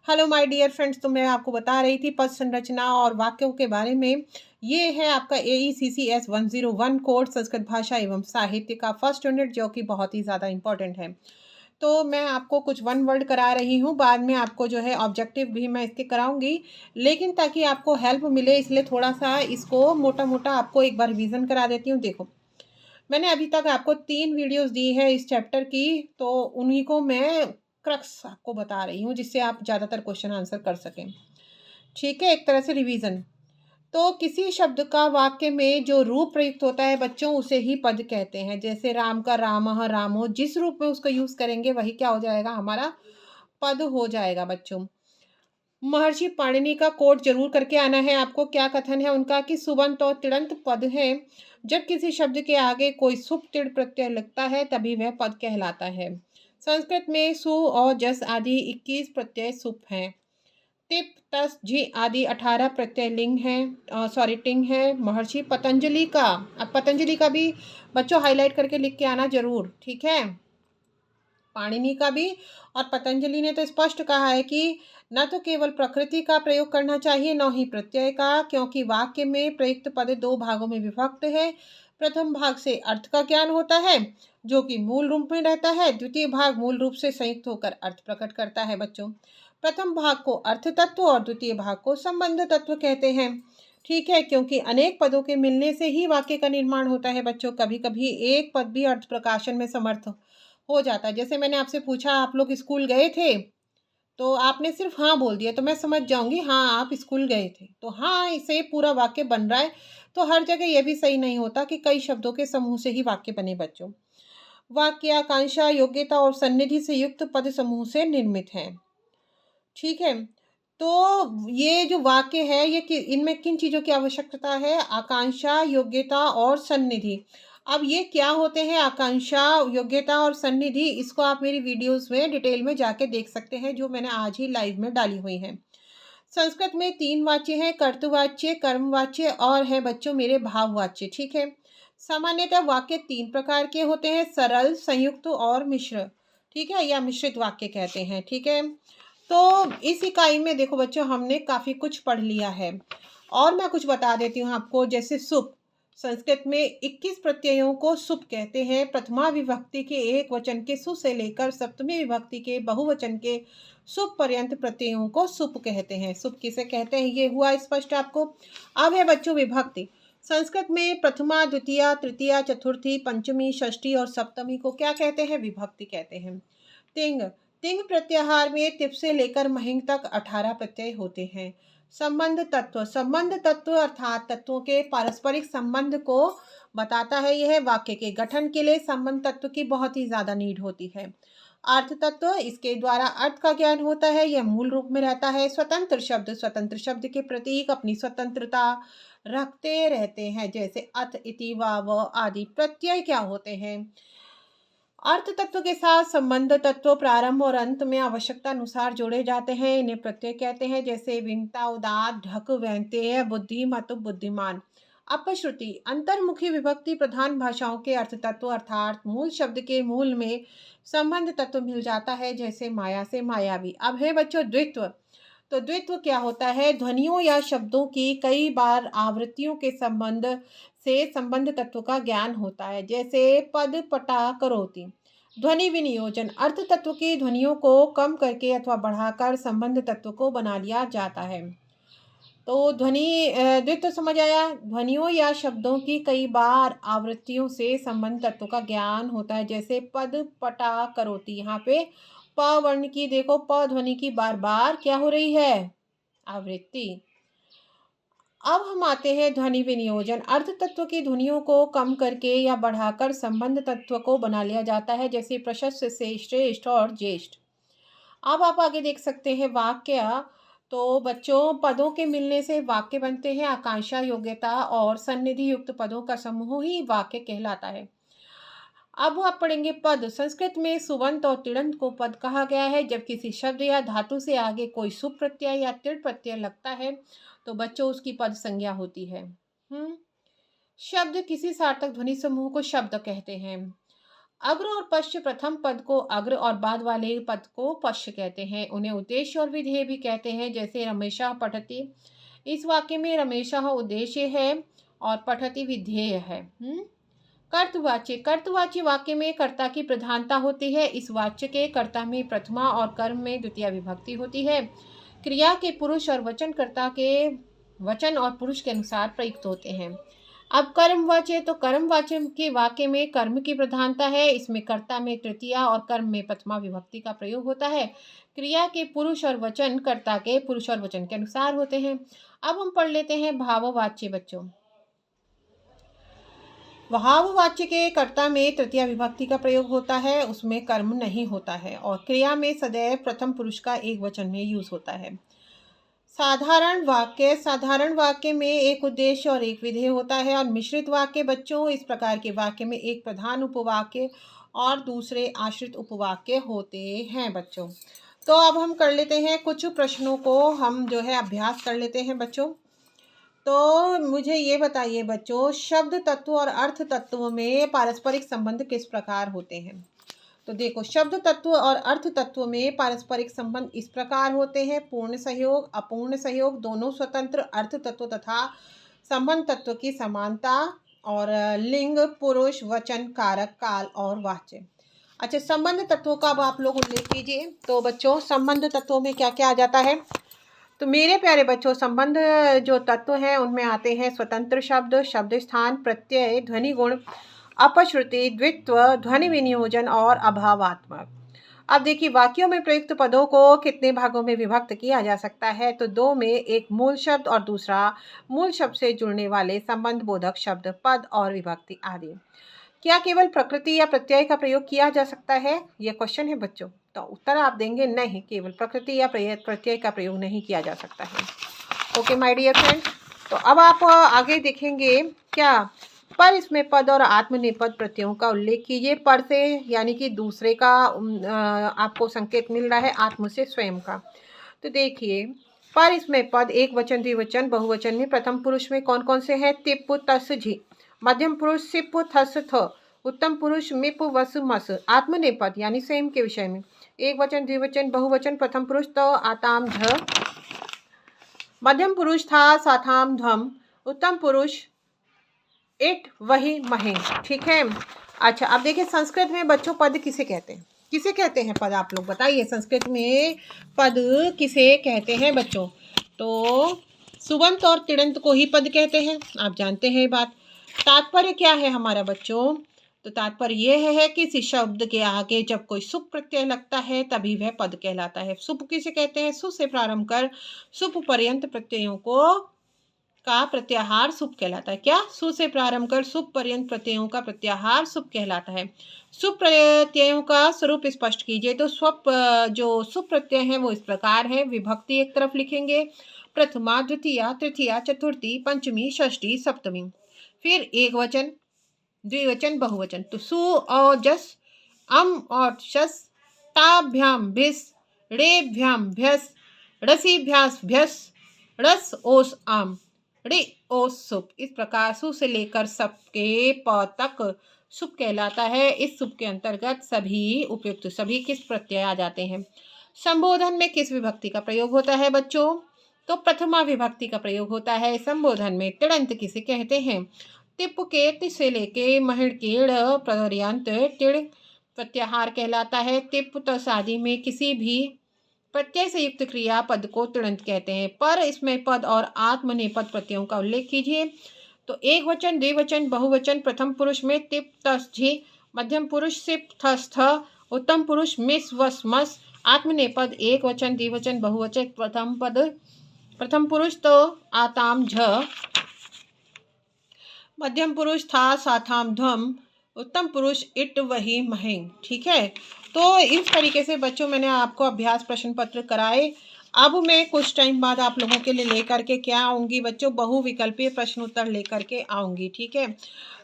Hello my dear friends, तो मैं आपको बता रही थी पद संरचना और वाक्यों के बारे में। ये है आपका AECCS 101 कोर्स संस्कृत भाषा एवं साहित्य का फर्स्ट यूनिट, जो कि बहुत ही ज़्यादा इम्पोर्टेंट है। तो मैं आपको कुछ वन वर्ड करा रही हूँ, बाद में आपको जो है ऑब्जेक्टिव भी मैं इसके कराऊंगी, लेकिन ताकि आपको हेल्प मिले इसलिए थोड़ा सा इसको मोटा मोटा आपको एक बार रिवीजन करा देती हूँ। देखो, मैंने अभी तक आपको 3 वीडियोस दी है इस चैप्टर की, तो उन्हीं को मैं क्रक्स आपको बता रही हूँ, जिससे आप ज़्यादातर क्वेश्चन आंसर कर सकें। ठीक है, एक तरह से रिवीजन। तो किसी शब्द का वाक्य में जो रूप प्रयुक्त होता है बच्चों, उसे ही पद कहते हैं। जैसे राम का रामः रामो, जिस रूप में उसको यूज़ करेंगे वही क्या हो जाएगा, हमारा पद हो जाएगा बच्चों। महर्षि पाणिनि का कोट जरूर करके आना है आपको। क्या कथन है उनका कि सुबंत और तिड़ंत पद है। जब किसी शब्द के आगे कोई सुप तिड़ प्रत्यय लगता है तभी वह पद कहलाता है। संस्कृत में सु और जस आदि 21 प्रत्यय सुप हैं। टिप तस झी आदि 18 प्रत्यय लिंग हैं, सॉरी टिंग है। महर्षि पतंजलि का, अब पतंजलि का भी बच्चों हाईलाइट करके लिख के आना जरूर, ठीक है। पाणिनि का भी, और पतंजलि ने तो स्पष्ट कहा है कि न तो केवल प्रकृति का प्रयोग करना चाहिए, न ही प्रत्यय का, क्योंकि वाक्य में प्रयुक्त पद 2 भागों में विभक्त है। प्रथम भाग से अर्थ का ज्ञान होता है, जो कि मूल रूप में रहता है। द्वितीय भाग मूल रूप से संयुक्त होकर अर्थ प्रकट करता है बच्चों। प्रथम भाग को अर्थ तत्व और द्वितीय भाग को संबंध तत्व कहते हैं। ठीक है, क्योंकि अनेक पदों के मिलने से ही वाक्य का निर्माण होता है बच्चों। कभी कभी एक पद भी अर्थ प्रकाशन में समर्थ हो जाता है। जैसे मैंने आपसे पूछा, आप लोग स्कूल गए थे, तो आपने सिर्फ हाँ बोल दिया, तो मैं समझ जाऊंगी हाँ आप स्कूल गए थे, तो हाँ इसे पूरा वाक्य बन रहा है। तो हर जगह यह भी सही नहीं होता कि कई शब्दों के समूह से ही वाक्य बने बच्चों। वाक्य आकांक्षा, योग्यता और सन्निधि से युक्त पद समूह से निर्मित है। ठीक है, तो ये जो वाक्य है ये इनमें किन चीज़ों की आवश्यकता है? आकांक्षा, योग्यता और सन्निधि। अब ये क्या होते हैं आकांक्षा, योग्यता और सन्निधि? इसको आप मेरी वीडियोस में डिटेल में जाके देख सकते हैं, जो मैंने आज ही लाइव में डाली हुई हैं। संस्कृत में 3 वाच्य हैं, कर्तवाच्य, कर्मवाच्य और है बच्चों मेरे भाववाच्य। ठीक है, सामान्यतः वाक्य 3 प्रकार के होते हैं, सरल, संयुक्त और मिश्र। ठीक है, या मिश्रित वाक्य कहते हैं। ठीक है, तो इस इकाई में देखो बच्चों, हमने काफ़ी कुछ पढ़ लिया है, और मैं कुछ बता देती हूँ आपको। जैसे सुप, संस्कृत में 21 प्रत्ययों को सुप कहते हैं। प्रथमा विभक्ति के एक वचन के सु से लेकर सप्तमी विभक्ति के बहुवचन के सुप पर्यंत प्रत्ययों को सुप कहते हैं। सुप किसे कहते हैं ये हुआ स्पष्ट आपको। अब है बच्चों विभक्ति। संस्कृत में प्रथमा, द्वितीय, तृतीया, चतुर्थी, पंचमी, षष्ठी और सप्तमी को क्या कहते हैं? विभक्ति कहते हैं। तिंग, तिंग प्रत्याहार में तिप से लेकर महिंग तक 18 प्रत्यय होते हैं। संबंध तत्व, संबंध तत्व अर्थात तत्वों के पारस्परिक संबंध को बताता है। यह वाक्य के गठन के लिए संबंध तत्व की बहुत ही ज्यादा नीड होती है। अर्थ तत्व, इसके द्वारा अर्थ का ज्ञान होता है, यह मूल रूप में रहता है। स्वतंत्र शब्द, स्वतंत्र शब्द के प्रतीक अपनी स्वतंत्रता रखते रहते हैं। जैसे अत, इति, व आदि प्रत्यय क्या होते हैं? अर्थ तत्व के साथ संबंध तत्व प्रारंभ और अंत में आवश्यकता अनुसार जोड़े जाते हैं, इन्हें प्रत्यय कहते हैं। जैसे विनता, उदात, ढक, व्यंग्यय, बुद्धि, मत, बुद्धिमान। अपश्रुति, अंतर्मुखी विभक्ति प्रधान भाषाओं के अर्थ तत्व अर्थात मूल शब्द के मूल में संबंध तत्व मिल जाता है। जैसे माया से मायावी। अब है बच्चों द्वित्व। तो द्वित्व क्या होता है? ध्वनियों या शब्दों की कई बार आवृत्तियों के संबंध से संबंध तत्व का ज्ञान होता है। जैसे पद, पटा, करोति। ध्वनि विनियोजन, अर्थ तत्व की ध्वनियों को कम करके अथवा बढ़ाकर संबंध तत्व को बना लिया जाता है। तो ध्वनि द्वित्व समझ आया। ध्वनियों या शब्दों की कई बार आवृत्तियों से संबंध तत्व का ज्ञान होता है। जैसे पद, पटा, करोति। यहाँ पे प वर्ण की देखो, प ध्वनि की बार बार क्या हो रही है? आवृत्ति। अब हम आते हैं ध्वनि विनियोजन। अर्थ तत्व की ध्वनियों को कम करके या बढ़ाकर संबंध तत्व को बना लिया जाता है। जैसे प्रशस्त से श्रेष्ठ और ज्येष्ठ। अब आप आगे देख सकते हैं वाक्य। तो बच्चों, पदों के मिलने से वाक्य बनते हैं। आकांक्षा, योग्यता और सन्निधि युक्त पदों का समूह ही वाक्य कहलाता है। अब आप पढ़ेंगे पद। संस्कृत में सुबंत और तिङंत को पद कहा गया है। जब किसी शब्द या धातु से आगे कोई सुप प्रत्यय या तिड़ प्रत्यय लगता है तो बच्चों उसकी पद संज्ञा होती है। शब्द, किसी सार्थक ध्वनि समूह को शब्द कहते हैं। अग्र और पश्च प्रथम पद को अग्र और बाद वाले पद को पश्च कहते हैं। उन्हें उद्देश्य और विधेय भी कहते हैं। जैसे रमेशः पठति, इस वाक्य में रमेशः उद्देश्य है और पठति विधेय है। कर्तवाच्य, कर्तवाच्य वाक्य में कर्ता की प्रधानता होती है। इस वाच्य के कर्ता में प्रथमा और कर्म में द्वितीय विभक्ति होती है। क्रिया के पुरुष और वचनकर्ता के वचन और पुरुष के अनुसार प्रयुक्त होते हैं। अब कर्मवाच्य, तो कर्मवाच्य के वाक्य में कर्म की प्रधानता है। इसमें कर्ता में तृतीया और कर्म में प्रथमा विभक्ति का प्रयोग होता है। क्रिया के पुरुष और वचन कर्ता के पुरुष और वचन के अनुसार होते हैं। अब हम पढ़ लेते हैं भाववाच्य बच्चों। भाववाच्य के कर्ता में तृतीया विभक्ति का प्रयोग होता है, उसमें कर्म नहीं होता है और क्रिया में सदैव प्रथम पुरुष का एक वचन में यूज होता है। साधारण वाक्य, साधारण वाक्य में एक उद्देश्य और एक विधेय होता है। और मिश्रित वाक्य बच्चों, इस प्रकार के वाक्य में एक प्रधान उपवाक्य और दूसरे आश्रित उपवाक्य होते हैं बच्चों। तो अब हम कर लेते हैं कुछ प्रश्नों को, हम जो है अभ्यास कर लेते हैं बच्चों। तो मुझे ये बताइए बच्चों, शब्द तत्व और अर्थ तत्व में पारस्परिक संबंध किस प्रकार होते हैं? तो देखो, शब्द तत्व और अर्थ तत्व में पारस्परिक संबंध इस प्रकार होते हैं। पूर्ण सहयोग, अपूर्ण सहयोग, दोनों स्वतंत्र, अर्थ तत्व तथा संबंध तत्व की समानता, और लिंग, पुरुष, वचन, कारक, काल और वाच्य। अच्छा, संबंध तत्वों का अब आप लोग उल्लेख कीजिए। तो बच्चों, संबंध तत्वों में क्या क्या आ जाता है? तो मेरे प्यारे बच्चों, संबंध जो तत्व हैं उनमें आते हैं स्वतंत्र शब्द, शब्द स्थान, प्रत्यय, ध्वनि गुण, अपश्रुति, द्वित्व, ध्वनि विनियोजन और अभावात्मक। अब देखिए, वाक्यों में प्रयुक्त पदों को कितने भागों में विभक्त किया जा सकता है? तो दो में, एक मूल शब्द और दूसरा मूल शब्द से जुड़ने वाले संबंध बोधक शब्द, पद और विभक्ति आदि। क्या केवल प्रकृति या प्रत्यय का प्रयोग किया जा सकता है? यह क्वेश्चन है बच्चों। तो उत्तर आप देंगे नहीं, केवल प्रकृति या प्रत्यय का प्रयोग नहीं किया जा सकता है। ओके माय डियर फ्रेंड, तो अब आप आगे देखेंगे क्या? पर इसमें पद और आत्मनेपद प्रत्ययों का उल्लेख कीजिए। पर से यानी कि दूसरे का आपको संकेत मिल रहा है, आत्म से स्वयं का। तो देखिए, पर इसमें पद एक वचन, द्विवचन, बहुवचन में प्रथम पुरुष में कौन कौन से हैं? तिप, तस, झी। मध्यम पुरुष सिप, थस, थ। उत्तम पुरुष मिप, वस, मस। आत्मनेपद यानी स्वयं के विषय में एक वचन, द्विवचन, बहुवचन, प्रथम पुरुष तो आताम, झ। मध्यम पुरुष था, साथाम, ध्वम। उत्तम पुरुष इट, वही, महे। ठीक है। अच्छा, अब देखिए, संस्कृत में बच्चों पद किसे कहते हैं? किसे कहते हैं पद? आप लोग बताइए, संस्कृत में पद किसे कहते हैं बच्चों? तो सुबंत और तिड़ंत को ही पद कहते हैं, आप जानते हैं ये बात। तात्पर्य क्या है हमारा बच्चों? तो तात्पर्य यह है कि किसी शब्द के आगे जब कोई सुप प्रत्यय लगता है तभी वह पद कहलाता है। सुप किसे कहते हैं? सु से प्रारंभ कर सुप पर्यंत प्रत्ययों को का प्रत्याहार सुप कहलाता है। क्या? सु से प्रारंभ कर सुप पर्यंत प्रत्ययों का प्रत्याहार सुप कहलाता है। सुप प्रत्ययों का स्वरूप स्पष्ट कीजिए। तो स्वप जो सुप प्रत्यय है वो इस प्रकार है। विभक्ति एक तरफ लिखेंगे, प्रथमा, द्वितीया, तृतीया, चतुर्थी, पंचमी, षष्ठी, सप्तमी। फिर एक वचन, द्विवचन, बहुवचन। तो सु और जस, अम और शस, ताभ्याम भिस, ड़ेभ्याम भ्यस, रसीभ्यास भ्यस, रस ओस आम, रे ओस सुप। इस प्रकार सु से लेकर सप के प तक सुप कहलाता है। इस सुप के अंतर्गत सभी उपयुक्त सभी किस प्रत्यय आ जाते हैं? संबोधन में किस विभक्ति का प्रयोग होता है बच्चों? तो प्रथमा विभक्ति का प्रयोग होता है संबोधन में। तिड़ंत किसे कहते हैं? तिप के ति से लेके महिड़ के ड़ पर्यंत टिड़ प्रत्याहार कहलाता है। तिप तस आदि में किसी भी प्रत्यय से युक्त क्रिया पद को तिड़ंत कहते हैं। पर इसमें पद और आत्मनेपद प्रत्ययों का उल्लेख कीजिए। तो एक वचन, द्विवचन, बहुवचन, प्रथम पुरुष में तिप, तस, झी। मध्यम पुरुष सिप, थस, थ। उत्तम पुरुष मिस, वस, मस। आत्मनेपद एक वचन, द्विवचन, बहुवचन, प्रथम पुरुष तो आताम, झ। मध्यम पुरुष था, साथाम, ध्वम। उत्तम पुरुष इट, वही, महें। ठीक है। तो इस तरीके से बच्चों मैंने आपको अभ्यास प्रश्न पत्र कराए। अब मैं कुछ टाइम बाद आप लोगों के लिए लेकर के क्या आऊँगी बच्चों? बहुविकल्पीय प्रश्न उत्तर लेकर के आऊँगी। ठीक है।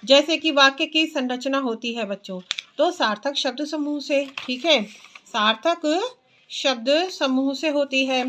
जैसे कि वाक्य की संरचना होती है बच्चों, तो सार्थक शब्द समूह से। ठीक है, सार्थक शब्द समूह से होती है।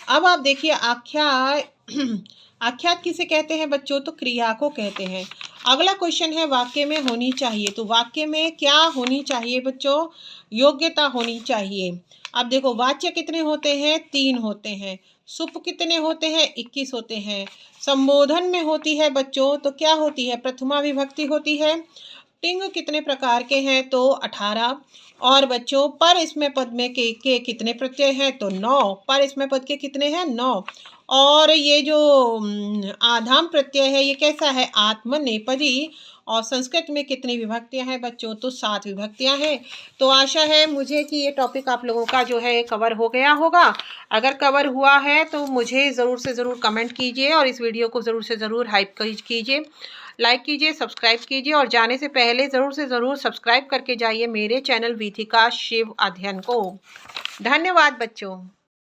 अब आप देखिए, आख्या आख्यात किसे कहते हैं बच्चों? तो क्रिया को कहते हैं। अगला क्वेश्चन है वाक्य में होनी चाहिए। तो वाक्य में क्या होनी चाहिए बच्चों? योग्यता होनी चाहिए। अब देखो वाच्य कितने होते हैं? 3 होते हैं। सुप कितने होते हैं? 21 होते हैं। संबोधन में होती है बच्चों तो क्या होती है? प्रथमा विभक्ति होती है। टिंग कितने प्रकार के हैं? तो 18। और बच्चों पर इसमें पद में के कितने प्रत्यय हैं? तो 9। पर इसमें पद के कितने हैं? 9। और ये जो आधाम प्रत्यय है ये कैसा है? आत्मनेपदी। और संस्कृत में कितनी विभक्तियां हैं बच्चों? तो 7 विभक्तियां हैं। तो आशा है मुझे कि ये टॉपिक आप लोगों का जो है कवर हो गया होगा। अगर कवर हुआ है तो मुझे ज़रूर से ज़रूर कमेंट कीजिए और इस वीडियो को ज़रूर से ज़रूर हाइप कीजिए, लाइक कीजिए, सब्सक्राइब कीजिए और जाने से पहले ज़रूर से ज़रूर सब्सक्राइब करके जाइए मेरे चैनल वीथिका शिव अध्ययन को। धन्यवाद बच्चों।